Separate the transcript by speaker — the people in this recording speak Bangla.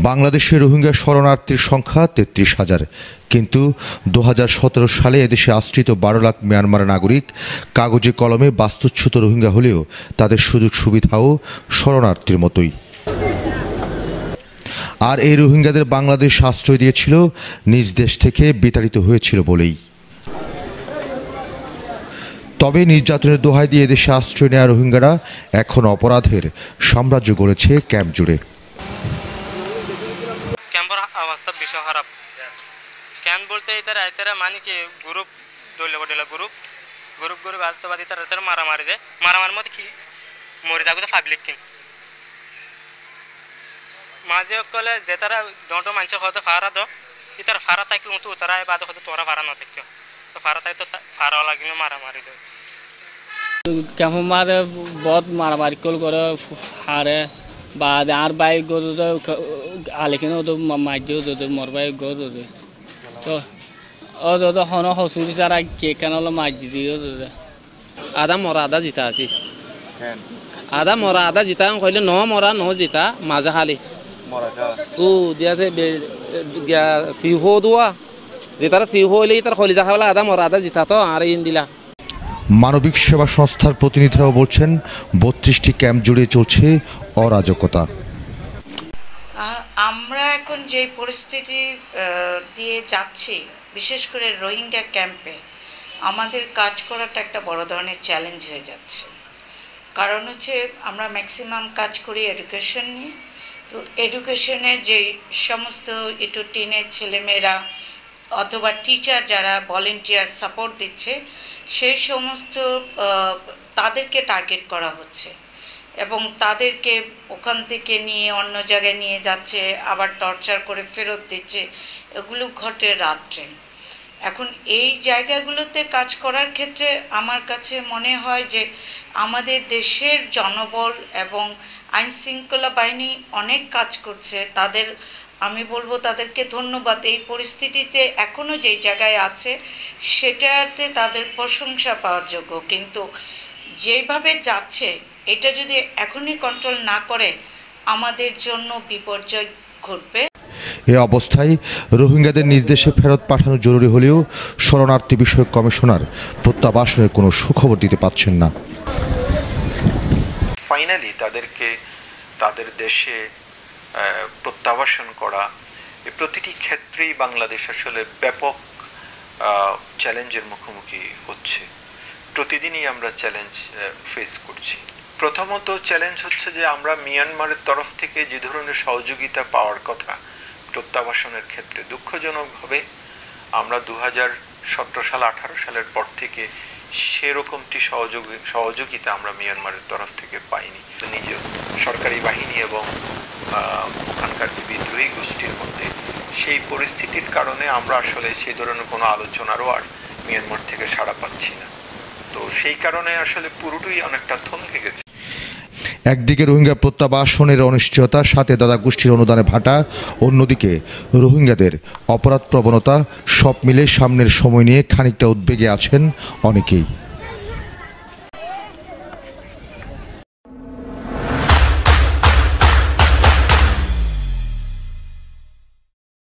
Speaker 1: বাংলাদেশে রোহিঙ্গা শরণার্থীর সংখ্যা ৩৩,০০০, কিন্তু ২০১৭ সালে এদেশে আশ্রিত ১২ লাখ মিয়ানমার নাগরিক কাগজে কলমে বাস্তুচ্যুত রোহিঙ্গা হলেও তাদের সুযোগ সুবিধাও শরণার্থীর মতোই। আর এই রোহিঙ্গাদের বাংলাদেশ আশ্রয় দিয়েছিল নিজ দেশ থেকে বিতাড়িত হয়েছিল বলেই। তবে নির্যাতনের দোহাই দিয়ে এদেশে আশ্রয় নেওয়া রোহিঙ্গারা এখন অপরাধের সাম্রাজ্য গড়েছে ক্যাম্প জুড়ে।
Speaker 2: ক্যাম্পের অবস্থা ভীষণ খারাপ। ক্যাম্প বলতে এতারা মানে কি গ্রুপ গ্রুপ আলতবাদী তারা মারামারি দেয়। মারামারির মধ্যে কি মরে যাবো পাবলিক কিন মাঝে কলে যে তারা ডটো মানুষ হয়তো ফারা দো ইতার ফারা থাকলে মতো তারা বাদ হয়তো তোরা ফারা না থাকতো তো ফারা থাকতো ফারা লাগিয়ে মারামারি দেয়।
Speaker 3: ক্যাম্প মারে বহুত মারামারি কল করে হারে বা আর বাইক গো আলেকিন তো মাঝে তো মোর বাইক গো তো ও তো হন হসুরি তারা কে কেন মাঝ দিও
Speaker 4: আদা মরা আদা জিতা আছি আদা মরা আদা জিতা কইলে ন মরা ন জিতা মাজা খালি ও দিয়াতে সিহো দোয়া যে তারা সিহো হইলে তার খলি দেখা বলে আদা মরা আদা জিতা তো আর ইন দিলা।
Speaker 1: মানবিক সেবা সংস্থার প্রতিনিধিরাও বলছেন ৩২টি ক্যাম্প জুড়ে চলছে অরাজকতা।
Speaker 5: আমরা এখন যে পরিস্থিতি দিয়ে যাচ্ছি, বিশেষ করে রোহিঙ্গা ক্যাম্পে আমাদের কাজ করাটা একটা বড় ধরনের চ্যালেঞ্জ হয়ে যাচ্ছে। কারণ হচ্ছে আমরা ম্যাক্সিমাম কাজ করি এডুকেশন নিয়ে। তো এডুকেশনে যে সমস্ত একটু টিনের ছেলেমেয়েরা অথবা টিচার যারা ভলেন্টিয়ার সাপোর্ট দিচ্ছে সেই সমস্ত তাদেরকে টার্গেট করা হচ্ছে এবং তাদেরকে ওখান থেকে নিয়ে অন্য জায়গায় নিয়ে যাচ্ছে, আবার টর্চার করে ফেরত দিচ্ছে। এগুলো ঘটে রাত্রে। এখন এই জায়গাগুলোতে কাজ করার ক্ষেত্রে আমার কাছে মনে হয় যে আমাদের দেশের জনবল এবং আইনশৃঙ্খলা বাহিনী অনেক কাজ করছে। তাদের আমি বলবো তাদেরকে ধন্যবাদ। এই পরিস্থিতিতে এখনও যেই জায়গায় আছে সেটাতে তাদের প্রশংসা পাওয়ার যোগ্য, কিন্তু যেভাবে যাচ্ছে এটা যদি এখনই কন্ট্রোল না করে আমাদের জন্য বিপর্যয় ঘটবে।
Speaker 1: এ অবস্থায় রোহিঙ্গাদের নিজ দেশে ফেরত পাঠানো জরুরি হলেও শরণার্থী বিষয়ক কমিশনার প্রত্যাবাসনের কোনো সুখবর দিতে পারছেন না।
Speaker 6: ফাইনালি তাদেরকে তাদের দেশে প্রত্যাবাসন করা, এই প্রতিটি ক্ষেত্রেই বাংলাদেশ আসলে ব্যাপক চ্যালেঞ্জের মুখোমুখি হচ্ছে। প্রতিদিনই আমরা চ্যালেঞ্জ ফেস করছি। প্রথমত চ্যালেঞ্জ হচ্ছে যে আমরা মিয়ানমারের তরফ থেকে যে ধরনের সহযোগিতা পাওয়ার কথা প্রত্যাবাসনের ক্ষেত্রে, দুঃখজনকভাবে আমরা 2017 সাল 18 সালের পর থেকে সেরকমটি সহযোগিতা আমরা মিয়ানমারের তরফ থেকে পাইনি। নিজ সরকারি বাহিনী এবং ওখানকার যে বিদ্রোহী গোষ্ঠীর মধ্যে সেই পরিস্থিতির কারণে আমরা আসলে সেই ধরনের কোনো আলোচনারও আর মিয়ানমার থেকে সাড়া পাচ্ছি না। তো সেই কারণে আসলে পুরোটাই অনেকটা থমকে গেছে।
Speaker 1: একদিকে রোহিঙ্গা প্রত্যাবাসনের অনিশ্চয়তার সাথে দাদা গোষ্ঠীর অনুদানে ভাটা, অন্যদিকে রোহিঙ্গাদের অপরাধ প্রবণতা, সব মিলে সামনের সময় নিয়ে খানিকটা উদ্বেগে আছেন অনেকেই।